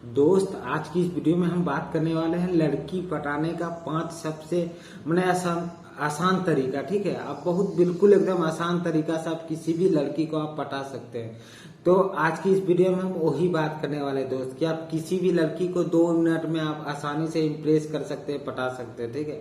दोस्त, आज की इस वीडियो में हम बात करने वाले हैं लड़की पटाने का 5 सबसे आसान आसान तरीका। ठीक है, आप बहुत बिल्कुल एकदम आसान तरीका से आप किसी भी लड़की को आप पटा सकते हैं। तो आज की इस वीडियो में हम वही बात करने वाले हैं दोस्त कि आप किसी भी लड़की को 2 मिनट में आप आसानी से इम्प्रेस कर सकते हैं, पटा सकते हैं। ठीक है,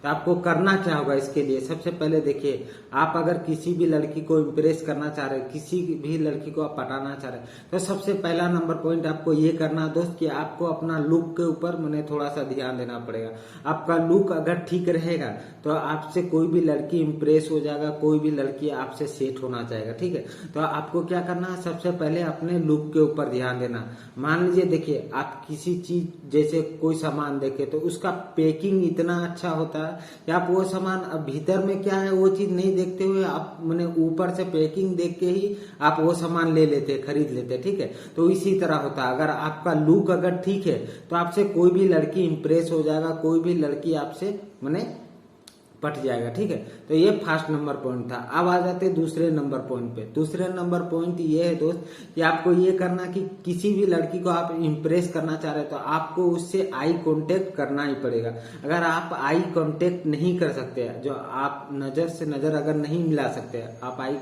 तो आपको करना क्या होगा इसके लिए? सबसे पहले देखिए, आप अगर किसी भी लड़की को इम्प्रेस करना चाह रहे हैं, किसी भी लड़की को आप पटाना चाह रहे हैं, तो सबसे पहला नंबर पॉइंट आपको ये करना दोस्त कि आपको अपना लुक के ऊपर थोड़ा सा ध्यान देना पड़ेगा। आपका लुक अगर ठीक रहेगा तो आपसे कोई भी लड़की इम्प्रेस हो जाएगा, कोई भी लड़की आपसे सेट होना चाहेगा। ठीक है, तो आपको क्या करना है, सबसे पहले अपने लुक के ऊपर ध्यान देना। मान लीजिए, देखिए, आप किसी चीज जैसे कोई सामान देखे तो उसका पैकिंग इतना अच्छा होता है कि आप वो सामान भीतर में क्या है वो चीज नहीं देखते हुए आप ऊपर से पैकिंग देख के ही आप वो सामान ले लेते, खरीद लेते। ठीक है, तो इसी तरह होता है, अगर आपका लुक अगर ठीक है तो आपसे कोई भी लड़की इंप्रेस हो जाएगा, कोई भी लड़की आपसे पट जाएगा। ठीक है, तो ये फर्स्ट नंबर पॉइंट था। अब आ जाते हैं दूसरे नंबर पॉइंट पे। दूसरे नंबर पॉइंट ये है दोस्त कि आपको ये करना कि किसी भी लड़की को आप इम्प्रेस करना चाह रहे हैं तो आपको उससे आई कांटेक्ट करना ही पड़ेगा। अगर आप आई कांटेक्ट नहीं कर सकते, जो आप नजर से नजर अगर नहीं मिला सकते, आप आई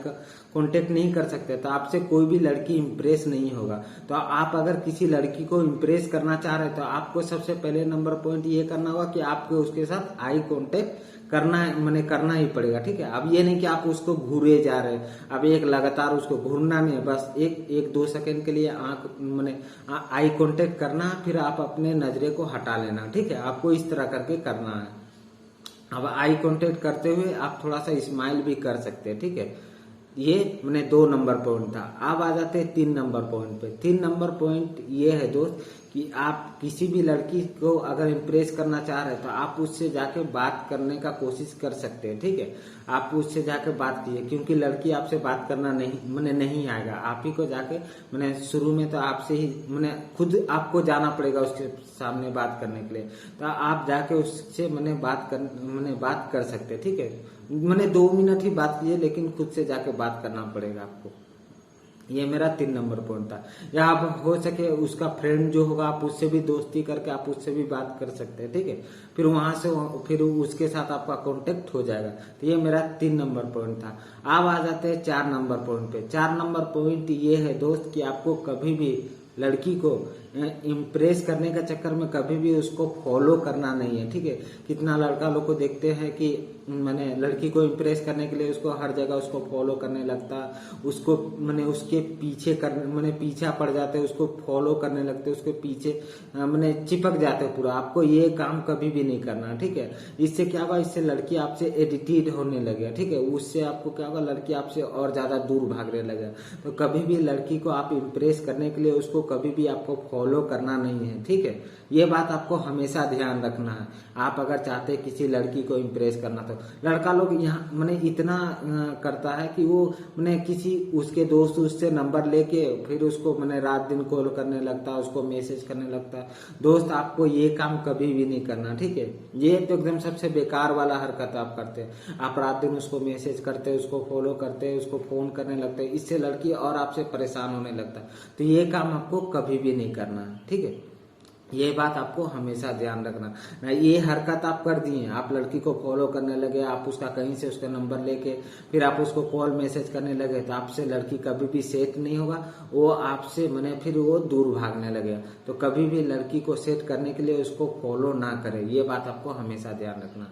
कांटेक्ट नहीं कर सकते, तो आपसे कोई भी लड़की इम्प्रेस नहीं होगा। तो आप अगर किसी लड़की को इम्प्रेस करना चाह रहे हैं तो आपको सबसे पहले नंबर पॉइंट ये करना होगा कि आपको उसके साथ आई कांटेक्ट करना ही पड़ेगा। ठीक है, अब ये नहीं कि आप उसको घूरे जा रहे हैं, अब एक लगातार उसको घूरना नहीं है, बस एक 2 सेकंड के लिए आंख आई कांटेक्ट करना, फिर आप अपने नजरे को हटा लेना। ठीक है, आपको इस तरह करके करना है। अब आई कांटेक्ट करते हुए आप थोड़ा सा स्माइल भी कर सकते हैं। ठीक है, ये 2 नंबर पॉइंट था। अब आ जाते हैं 3 नंबर पॉइंट पे। 3 नंबर पॉइंट ये है दोस्त कि आप किसी भी लड़की को अगर इम्प्रेस करना चाह रहे हैं तो आप उससे जाके बात करने का कोशिश कर सकते हैं। ठीक है, आप उससे जाके बात कीजिए, क्योंकि लड़की आपसे बात करना नहीं आएगा। आप ही को जाके शुरू में तो आपसे ही खुद आपको जाना पड़ेगा उसके सामने बात करने के लिए। तो आप जाके उससे बात कर सकते हैं। ठीक है, 2 मिनट ही बात कीजिए, लेकिन खुद से जाके बात करना पड़ेगा आपको। ये मेरा 3 नंबर पॉइंट था। या आप हो सके उसका फ्रेंड जो होगा आप उससे भी दोस्ती करके आप उससे भी बात कर सकते हैं। ठीक है, फिर वहां से फिर उसके साथ आपका कांटेक्ट हो जाएगा। तो ये मेरा 3 नंबर पॉइंट था। अब आ जाते हैं 4 नंबर पॉइंट पे। 4 नंबर पॉइंट ये है दोस्त कि आपको कभी भी लड़की को इम्प्रेस करने का चक्कर में कभी भी उसको फॉलो करना नहीं है। ठीक है, कितना लड़का लोग को देखते हैं कि लड़की को इम्प्रेस करने के लिए उसको हर जगह उसको फॉलो करने लगता, उसको उसके पीछे पीछा पड़ जाते, उसको फॉलो करने लगते, उसके पीछे चिपक जाते पूरा। आपको ये काम कभी भी नहीं करना। ठीक है, इससे क्या होगा, इससे लड़की आपसे एडिटेड होने लगे। ठीक है, उससे आपको क्या होगा, लड़की आपसे और ज्यादा दूर भागने लगे। तो कभी भी लड़की को आप इम्प्रेस करने के लिए उसको कभी भी आपको फॉलो करना नहीं है। ठीक है, ये बात आपको हमेशा ध्यान रखना है। आप अगर चाहते हैं किसी लड़की को इम्प्रेस करना, तो लड़का लोग यहाँ इतना करता है कि वो किसी उसके दोस्त उससे नंबर लेके फिर उसको रात दिन कॉल करने लगता है, उसको मैसेज करने लगता है। दोस्त, आपको ये काम कभी भी नहीं करना। ठीक है, ये तो एकदम सबसे बेकार वाला हरकत आप करते हैं। आप रात दिन उसको मैसेज करते हैं, उसको फॉलो करते हैं, उसको फोन करने लगते हैं, इससे लड़की और आपसे परेशान होने लगता है। तो ये काम आपको कभी भी नहीं करना है। ठीक है, ये बात आपको हमेशा ध्यान रखना ना। ये हरकत आप कर दिए, आप लड़की को फॉलो करने लगे, आप उसका कहीं से उसका नंबर लेके फिर आप उसको कॉल मैसेज करने लगे, तो आपसे लड़की कभी भी सेट नहीं होगा। वो आपसे फिर वो दूर भागने लगे। तो कभी भी लड़की को सेट करने के लिए उसको फॉलो ना करें, ये बात आपको हमेशा ध्यान रखना।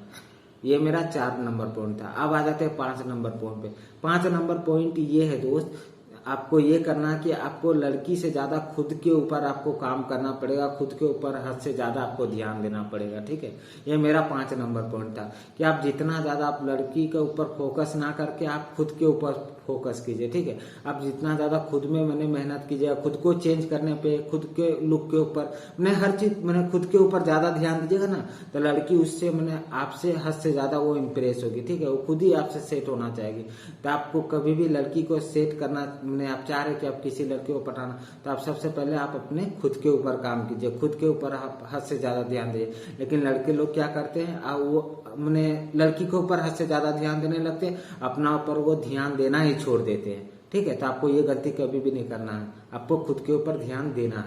ये मेरा 4 नंबर पॉइंट था। अब आ जाते हैं 5 नंबर पॉइंट पे। 5 नंबर पॉइंट ये है दोस्त, आपको ये करना कि आपको लड़की से ज्यादा खुद के ऊपर आपको काम करना पड़ेगा, खुद के ऊपर हद से ज्यादा आपको ध्यान देना पड़ेगा। ठीक है, ये मेरा 5 नंबर पॉइंट था कि आप जितना ज्यादा आप लड़की के ऊपर फोकस ना करके आप खुद के ऊपर फोकस कीजिए। ठीक है, आप जितना ज्यादा खुद में मेहनत कीजिए, खुद को चेंज करने पे, खुद के लुक के ऊपर हर चीज खुद के ऊपर ज्यादा ध्यान दीजिएगा ना, तो लड़की उससे आपसे हद से ज्यादा वो इम्प्रेस होगी। ठीक है, वो खुद ही आपसे सेट होना चाहेगी। तो आपको कभी भी लड़की को सेट करना आप चाह रहे कि आप किसी लड़के को पटाना, तो आप सबसे पहले आप अपने खुद के ऊपर काम कीजिए, खुद के ऊपर आप हद से ज्यादा ध्यान दीजिए। लेकिन लड़के लोग क्या करते हैं, वो लड़की के ऊपर हद से ज्यादा ध्यान देने लगते हैं, अपना ऊपर वो ध्यान देना ही छोड़ देते हैं। ठीक है, तो आपको ये गलती कभी भी नहीं करना है, आपको खुद के ऊपर ध्यान देना है।